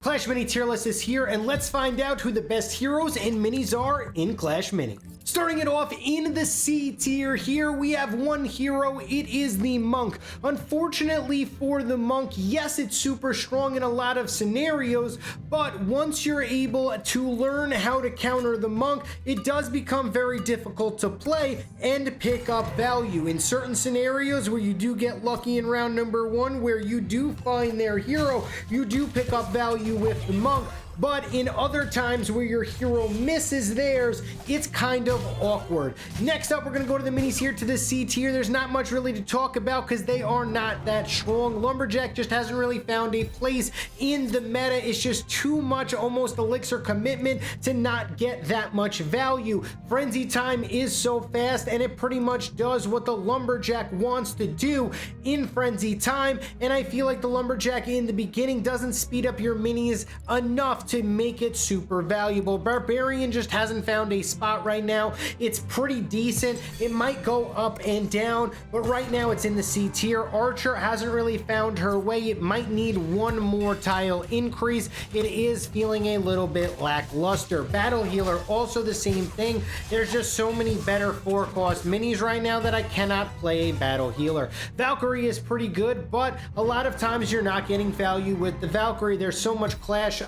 Clash Mini tier list is here, and let's find out who the best heroes and minis are in Clash Mini. Starting it off in the C tier, here we have one hero. It is the Monk. Unfortunately for the Monk, yes, it's super strong in a lot of scenarios, but once you're able to learn how to counter the Monk, it does become very difficult to play and pick up value. In certain scenarios where you do get lucky in round number 1, where you do find their hero, you do pick up value with the Monk. But in other times where your hero misses theirs, it's kind of awkward. Next up, we're going to go to the minis here to the C tier. There's not much really to talk about because they are not that strong. Lumberjack just hasn't really found a place in the meta. It's just too much almost elixir commitment to not get that much value. Frenzy time is so fast, and it pretty much does what the Lumberjack wants to do in Frenzy time, and I feel like the Lumberjack in the beginning doesn't speed up your minis enough to make it super valuable. Barbarian just hasn't found a spot right now. It's pretty decent. It might go up and down, but right now it's in the C tier. Archer hasn't really found her way. It might need one more tile increase. It is feeling a little bit lackluster. Battle Healer, also the same thing. There's just so many better 4-cost minis right now that I cannot play a Battle Healer. Valkyrie is pretty good, but a lot of times you're not getting value with the Valkyrie. There's so much clash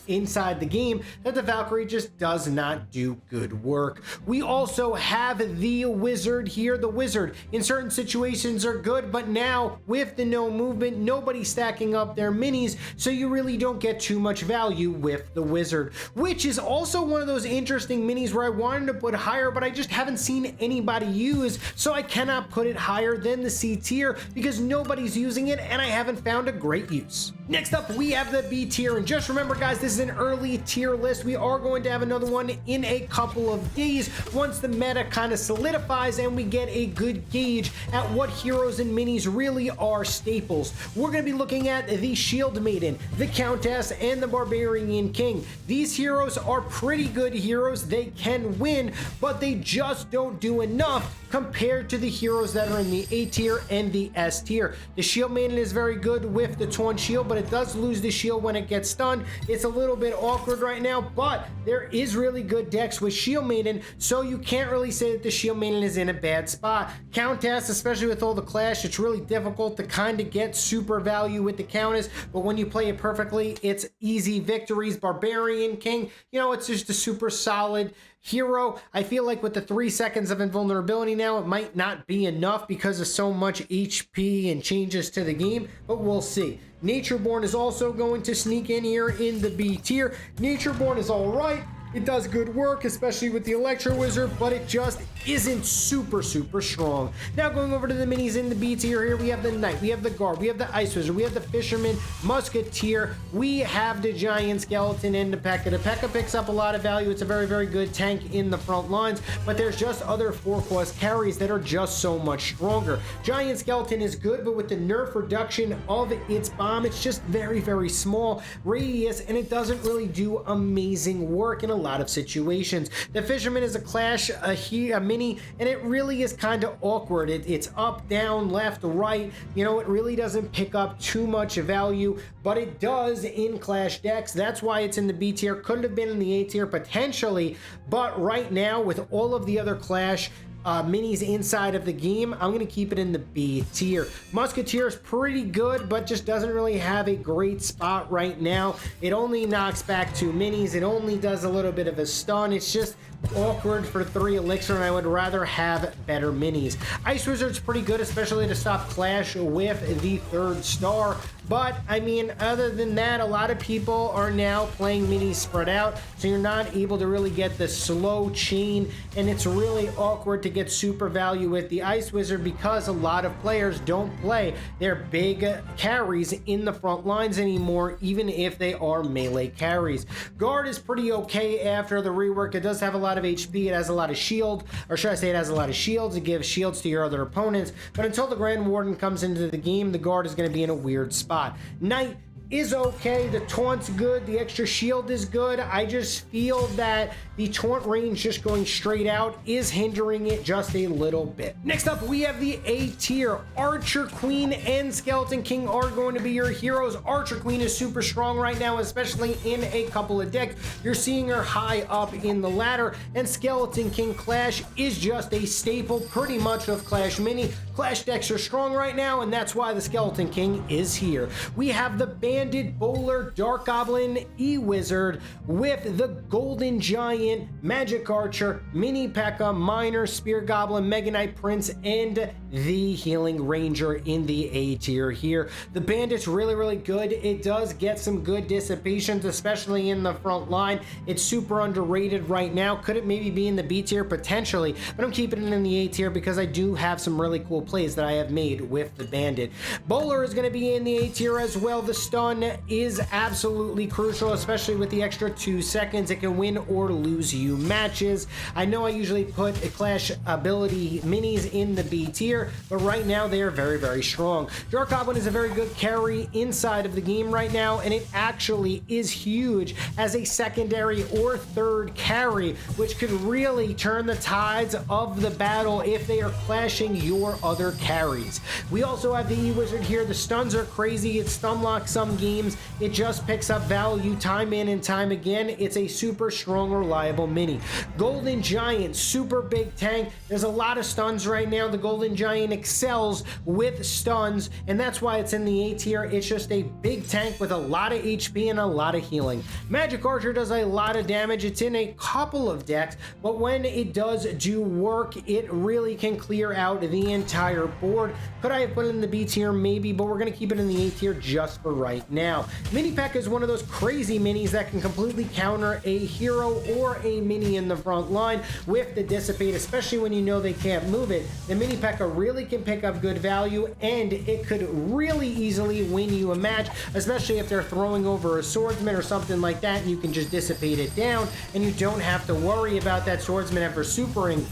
inside the game that the Valkyrie just does not do good work. We also have the Wizard here. The Wizard in certain situations are good, but now with the no movement, nobody's stacking up their minis, so you really don't get too much value with the Wizard, which is also one of those interesting minis where I wanted to put higher, but I just haven't seen anybody use, so I cannot put it higher than the C tier because nobody's using it and I haven't found a great use. Next up, we have the B tier, and just remember guys, this is an early tier list. We are going to have another one in a couple of days once the meta kind of solidifies and we get a good gauge at what heroes and minis really are staples. We're going to be looking at the Shield Maiden, the Countess, and the Barbarian King. These heroes are pretty good heroes. They can win, but they just don't do enough compared to the heroes that are in the A tier and the S tier. The Shield Maiden is very good with the Taunt Shield, but it does lose the shield when it gets stunned. It's a little bit awkward right now, but there is really good decks with Shield Maiden, so you can't really say that the Shield Maiden is in a bad spot. Countess, especially with all the clash, it's really difficult to kind of get super value with the Countess, but when you play it perfectly, it's easy victories. Barbarian King, you know, it's just a super solid hero. I feel like with the 3 seconds of invulnerability now, it might not be enough because of so much HP and changes to the game, but we'll see. Natureborn is also going to sneak in here in the B tier. Natureborn is all right. It does good work, especially with the Electro Wizard, but it just isn't super strong. Now going over to the minis in the B tier here, we have the Knight, we have the Guard, we have the Ice Wizard, we have the Fisherman, Musketeer, we have the Giant Skeleton, and the P.E.K.K.A. The P.E.K.K.A. picks up a lot of value. It's a very good tank in the front lines, but there's just other 4-cost carries that are just so much stronger. Giant Skeleton is good, but with the nerf reduction of its bomb, it's just very small radius, and it doesn't really do amazing work in a lot of situations. The Fisherman is a clash, a mini, and it really is kind of awkward. It's up, down, left, right. You know, it really doesn't pick up too much value, but it does in clash decks. That's why it's in the B tier. Could have been in the A tier potentially, but right now with all of the other clash minis inside of the game, I'm going to keep it in the B tier. Musketeer is pretty good, but just doesn't really have a great spot right now. It only knocks back 2 minis. It only does a little bit of a stun. It's just awkward for 3 elixir, and I would rather have better minis. Ice Wizard's pretty good, especially to stop clash with the 3rd star. But I mean, other than that, a lot of people are now playing minis spread out, so you're not able to really get the slow chain, and it's really awkward to get super value with the Ice Wizard because a lot of players don't play their big carries in the front lines anymore, even if they are melee carries. Guard is pretty okay after the rework. It does have a lot of HP, it has a lot of shield, or should I say it has a lot of shields. It gives shields to your other opponents, but until the Grand Warden comes into the game, the Guard is going to be in a weird spot. Knight is okay. The taunt's good. The extra shield is good. I just feel that the taunt range just going straight out is hindering it just a little bit. Next up, we have the A tier. Archer Queen and Skeleton King are going to be your heroes. Archer Queen is super strong right now, especially in a couple of decks. You're seeing her high up in the ladder, and Skeleton King Clash is just a staple pretty much of Clash Mini. Clash decks are strong right now, and that's why the Skeleton King is here. We have the Bandit, Bowler, Dark Goblin, E-Wizard with the Golden Giant, Magic Archer, Mini P.E.K.K.A, Miner, Spear Goblin, Mega Knight Prince, and the Healing Ranger in the A tier here. The Bandit's really good. It does get some good dissipations, especially in the front line. It's super underrated right now. Could it maybe be in the B tier? Potentially, but I'm keeping it in the A tier because I do have some really cool plays that I have made with the Bandit. Bowler is going to be in the A tier as well. The stun is absolutely crucial, especially with the extra 2 seconds. It can win or lose you matches. I know I usually put a Clash ability minis in the B tier, but right now they are very strong. Dark Goblin is a very good carry inside of the game right now, and it actually is huge as a secondary or third carry, which could really turn the tides of the battle if they are clashing your other carries. We also have the E-Wizard here. The stuns are crazy. It stun locks some games. It just picks up value time in and time again. It's a super strong, reliable mini. Golden Giant, super big tank. There's a lot of stuns right now. The Golden Giant excels with stuns, and that's why it's in the A tier. It's just a big tank with a lot of HP and a lot of healing. Magic Archer does a lot of damage. It's in a couple of decks, but when it does do work, it really can clear out the entire board. Could I have put it in the B tier? Maybe, but we're going to keep it in the A tier just for right now. Mini P.E.K.K.A is one of those crazy minis that can completely counter a hero or a mini in the front line with the Dissipate, especially when you know they can't move it. The Mini P.E.K.K.A really can pick up good value, and it could really easily win you a match, especially if they're throwing over a swordsman or something like that, and you can just dissipate it down, and you don't have to worry about that swordsman ever supering,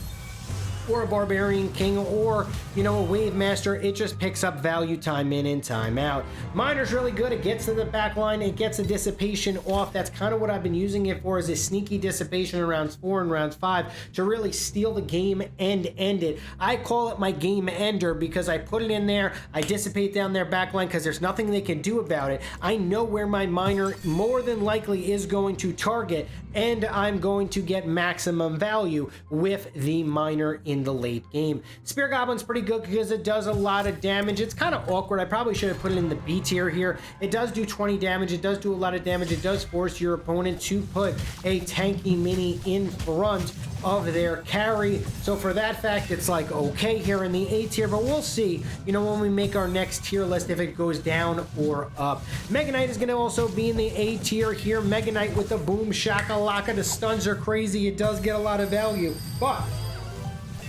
or a Barbarian King, or, you know, a Wave Master. It just picks up value time in and time out. Miner's really good. It gets to the back line. It gets a dissipation off. That's kind of what I've been using it for, as a sneaky dissipation in rounds 4 and rounds 5 to really steal the game and end it. I call it my game ender because I put it in there. I dissipate down their back line because there's nothing they can do about it. I know where my Miner more than likely is going to target, and I'm going to get maximum value with the Miner in the late game. Spear Goblin's pretty good because it does a lot of damage. It's kind of awkward. I probably should have put it in the B tier here. It does do 20 damage. It does do a lot of damage. It does force your opponent to put a tanky mini in front of their carry. So for that fact, it's like okay here in the A tier, but we'll see, you know, when we make our next tier list if it goes down or up. Mega Knight is going to also be in the A tier here. Mega Knight with the boom shakalaka. The stuns are crazy. It does get a lot of value, but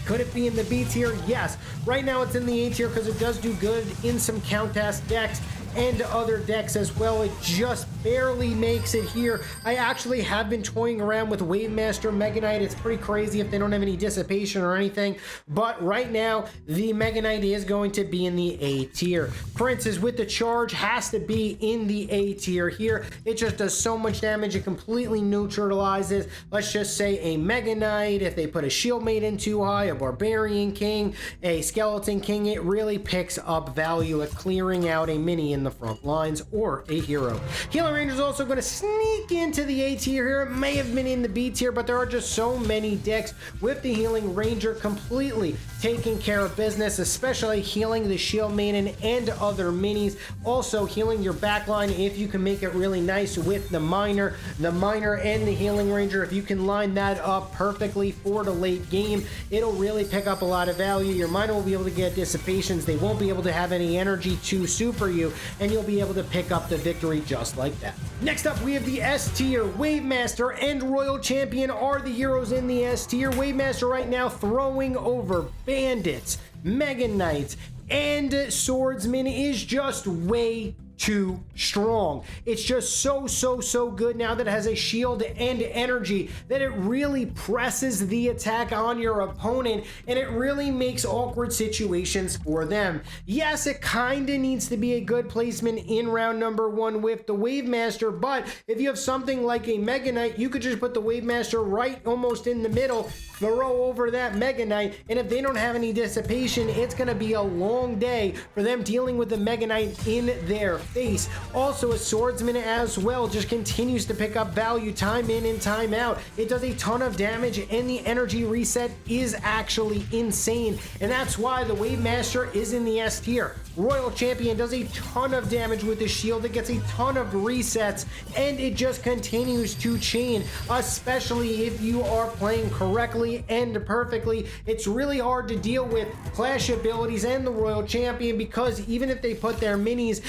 could it be in the B tier? Yes. Right now it's in the A tier because it does do good in some Countess decks and other decks as well. It just barely makes it here. I actually have been toying around with Wave Master Mega Knight. It's pretty crazy if they don't have any dissipation or anything, but right now the Mega Knight is going to be in the A tier. Princess with the charge has to be in the A tier here. It just does so much damage. It completely neutralizes, let's just say, a Mega Knight. If they put a Shield Maiden too high, a Barbarian King, a Skeleton King, it really picks up value at clearing out a mini in the front lines or a hero. Healing Ranger is also going to sneak into the A tier here. It may have been in the B tier, but there are just so many decks with the Healing Ranger completely taking care of business, especially healing the Shield Maiden and other minis. Also healing your backline if you can make it really nice with the Miner and the Healing Ranger. If you can line that up perfectly for the late game, it'll really pick up a lot of value. Your Miner will be able to get dissipations. They won't be able to have any energy to super you, and you'll be able to pick up the victory just like that. Next up, we have the S tier. Wave Master and Royal Champion are the heroes in the S tier. Wave Master right now throwing over Bandits, Mega Knights, and Swordsman is just way too strong. It's just so good now that it has a shield and energy that it really presses the attack on your opponent, and it really makes awkward situations for them. Yes, it kind of needs to be a good placement in round number 1 with the Wave Master, but if you have something like a Mega Knight, you could just put the Wave Master right almost in the middle, throw over that Mega Knight, and if they don't have any dissipation, it's going to be a long day for them dealing with the Mega Knight in their face. Also, a Swordsman as well just continues to pick up value time in and time out. It does a ton of damage, and the energy reset is actually insane, and that's why the Wave Master is in the S tier. Royal Champion does a ton of damage with the shield. It gets a ton of resets, and it just continues to chain, especially if you are playing correctly and perfectly. It's really hard to deal with Clash abilities and the Royal Champion, because even if they put their minis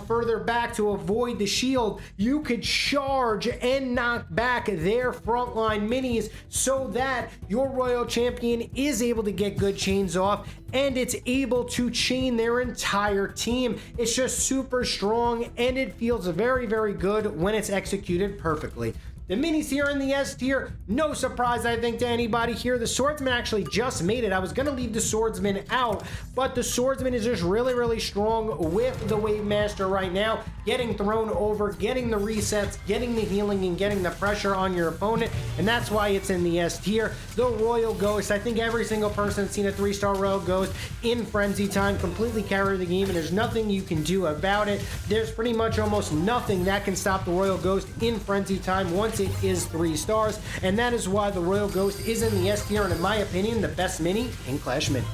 further back to avoid the shield, you could charge and knock back their frontline minis so that your Royal Champion is able to get good chains off, and it's able to chain their entire team. It's just super strong, and it feels very good when it's executed perfectly. The minis here in the S tier, no surprise I think to anybody here. The Swordsman actually just made it. I was going to leave the Swordsman out, but the Swordsman is just really strong with the Wave Master right now, getting thrown over, getting the resets, getting the healing, and getting the pressure on your opponent, and that's why it's in the S tier. The Royal Ghost, I think every single person that's seen a 3-star Royal Ghost in Frenzy Time completely carry the game, and there's nothing you can do about it. There's pretty much almost nothing that can stop the Royal Ghost in Frenzy Time once it is 3 stars, and that is why the Royal Ghost is in the S tier, and in my opinion, the best mini in Clash Mini.